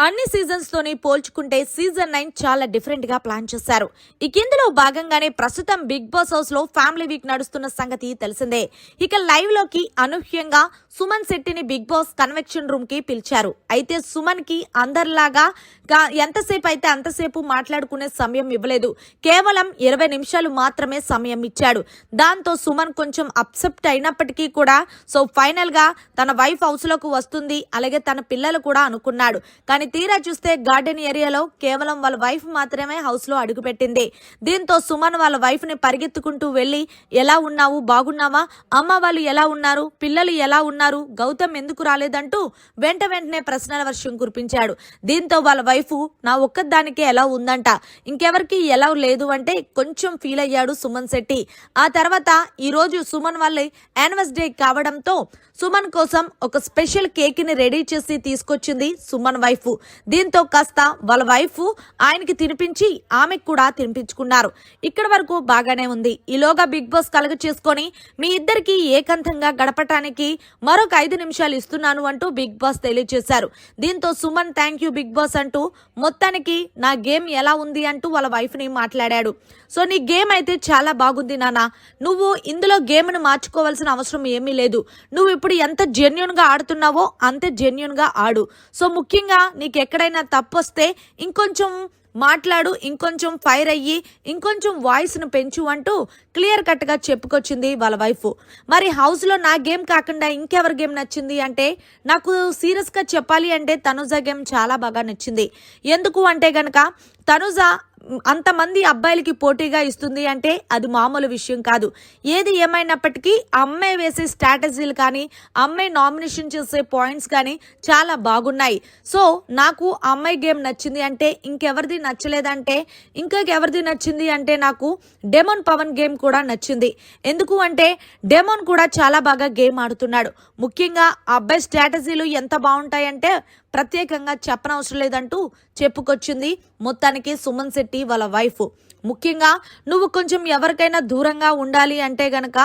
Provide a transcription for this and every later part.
అన్ని సీజన్స్ తోని పోల్చుకుంటే సీజన్ 9 చాలా డిఫరెంట్ గా ప్లాన్ చేశారు. ఇందులో భాగంగానే ప్రస్తుతం బిగ్ బాస్ హౌస్ లో ఫ్యామిలీ వీక్ నడుస్తున్న సంగతి తెలిసిందే. ఇక లైవ్ లోకి అనూహ్యంగా సుమన్ శెట్టిని బిగ్ బాస్ కన్వెన్షన్ రూమ్ కి పిలిచారు. అయితే సుమన్ కి అందరిలాగా ఎంతసేపు అయితే అంతసేపు మాట్లాడుకునే సమయం ఇవ్వలేదు. కేవలం 20 నిమిషాలు మాత్రమే సమయం ఇచ్చాడు. దాంతో సుమన్ కొంచెం అప్సెప్ట్ అయినప్పటికీ కూడా ఫైనల్ గా తన వైఫ్ హౌస్ లోకి వస్తుంది, అలాగే తన పిల్లలు కూడా అనుకున్నాడు. కానీ తీరా చూస్తే గార్డెన్ ఏరియాలో కేవలం వాళ్ళ వైఫ్ మాత్రమే హౌస్ లో అడుగుపెట్టింది. దీంతో సుమన్ వాళ్ళ వైఫ్ ని పరిగెత్తుకుంటూ వెళ్లి, ఎలా ఉన్నావు, బాగున్నావా, అమ్మ వాళ్ళు ఎలా ఉన్నారు, పిల్లలు ఎలా ఉన్నారు, గౌతమ్ ఎందుకు రాలేదంటూ వెంటనే ప్రశ్నల వర్షం కురిపించాడు. దీంతో వాళ్ళ వైఫ్ నా ఒక్కదానికే ఎలా ఉందంట, ఇంకెవరికి ఎలా లేదు అంటే కొంచెం ఫీల్ అయ్యాడు సుమన్ శెట్టి. ఆ తర్వాత ఈ రోజు సుమన్ వాళ్ళ యానివర్సరీ కావడంతో సుమన్ కోసం ఒక స్పెషల్ కేక్ ని రెడీ చేసి తీసుకొచ్చింది సుమన్ వైఫ్. దీంతో కాస్త వాళ్ళ వైఫ్ ఆయనకి తినిపించి ఆమెకు కూడా తినిపించుకున్నారు. ఇక్కడ వరకు బాగానే ఉంది. ఈలోగా బిగ్ బాస్ కలగ చేసుకొని మీ ఇద్దరికి ఏకంతంగా గడపటానికి మరొక 5 నిమిషాలు ఇస్తున్నాను అంటూ బిగ్ బాస్ తెలియజేశారు. దీంతో Suman thank you Bigg Boss అంటూ మొత్తానికి నా గేమ్ ఎలా ఉంది అంటూ వాళ్ళ వైఫ్ ని మాట్లాడాడు. నీ గేమ్ అయితే చాలా బాగుంది నాన్న, నువ్వు ఇందులో గేమ్ ను మార్చుకోవాల్సిన అవసరం ఏమీ లేదు. నువ్వు ఇప్పుడు ఎంత జెన్యూన్ గా ఆడుతున్నావో అంతే జెన్యూన్ గా ఆడు. ముఖ్యంగా నీకు ఎక్కడైనా తప్పు వస్తే ఇంకొంచెం మాట్లాడు, ఇంకొంచెం ఫైర్ అయ్యి ఇంకొంచెం వాయిస్ ను పెంచు అంటూ క్లియర్ కట్ గా చెప్పుకొచ్చింది వాళ్ళ వైఫ్. మరి హౌస్ లో నా గేమ్ కాకుండా ఇంకెవరి గేమ్ నచ్చింది అంటే, నాకు సీరియస్ గా చెప్పాలి అంటే తనుజ గేమ్ చాలా బాగా నచ్చింది. ఎందుకు అంటే గనక తనుజ అంతమంది అబ్బాయిలకి పోటీగా ఇస్తుంది అంటే అది మామూలు విషయం కాదు. ఏది ఏమైనప్పటికీ అమ్మాయి వేసే స్ట్రాటజీలు కానీ, అమ్మాయి నామినేషన్ చేసే పాయింట్స్ కానీ చాలా బాగున్నాయి. నాకు అమ్మాయి గేమ్ నచ్చింది అంటే, ఇంకెవరిది నచ్చలేదంటే, ఇంకెవరిది నచ్చింది అంటే నాకు డెమోన్ పవన్ గేమ్ కూడా నచ్చింది. ఎందుకు అంటే డెమోన్ కూడా చాలా బాగా గేమ్ ఆడుతున్నాడు. ముఖ్యంగా అబ్బాయి స్ట్రాటజీలు ఎంత బాగుంటాయంటే ప్రత్యేకంగా చెప్పనవసరం లేదంటూ చెప్పుకొచ్చింది మొత్తానికి సుమన్ శెట్టి వాళ్ళ వైఫ్. ముఖ్యంగా నువ్వు కొంచెం ఎవరికైనా దూరంగా ఉండాలి అంటే గనక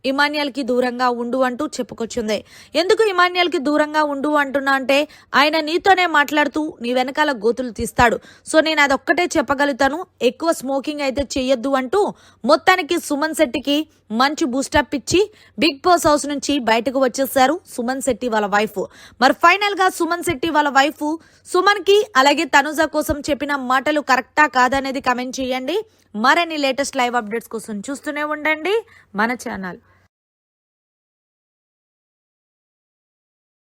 ఇమాన్యుయల్కి దూరంగా ఉండు అంటూ చెప్పుకొచ్చింది. ఎందుకు ఇమాన్యుయల్కి దూరంగా ఉండు అంటున్నా అంటే, ఆయన నీతోనే మాట్లాడుతూ నీ వెనకాల గోతులు తీస్తాడు. నేను అదొక్కటే చెప్పగలుగుతాను, ఎక్కువ స్మోకింగ్ అయితే చెయ్యొద్దు అంటూ మొత్తానికి సుమన్ శెట్టికి మంచి బూస్టప్ ఇచ్చి బిగ్ బాస్ హౌస్ నుంచి బయటకు వచ్చేసారు సుమన్ శెట్టి వాళ్ళ వైఫ్. మరి ఫైనల్ గా సుమన్ శెట్టి వాళ్ళ వైఫ్ సుమన్ కి అలాగే తనుజ కోసం చెప్పిన మాటలు కరెక్టా కాదనేది కమెంట్ చేయండి. మరిన్ని లేటెస్ట్ లైవ్ అప్డేట్స్ కోసం చూస్తూనే ఉండండి మన ఛానల్.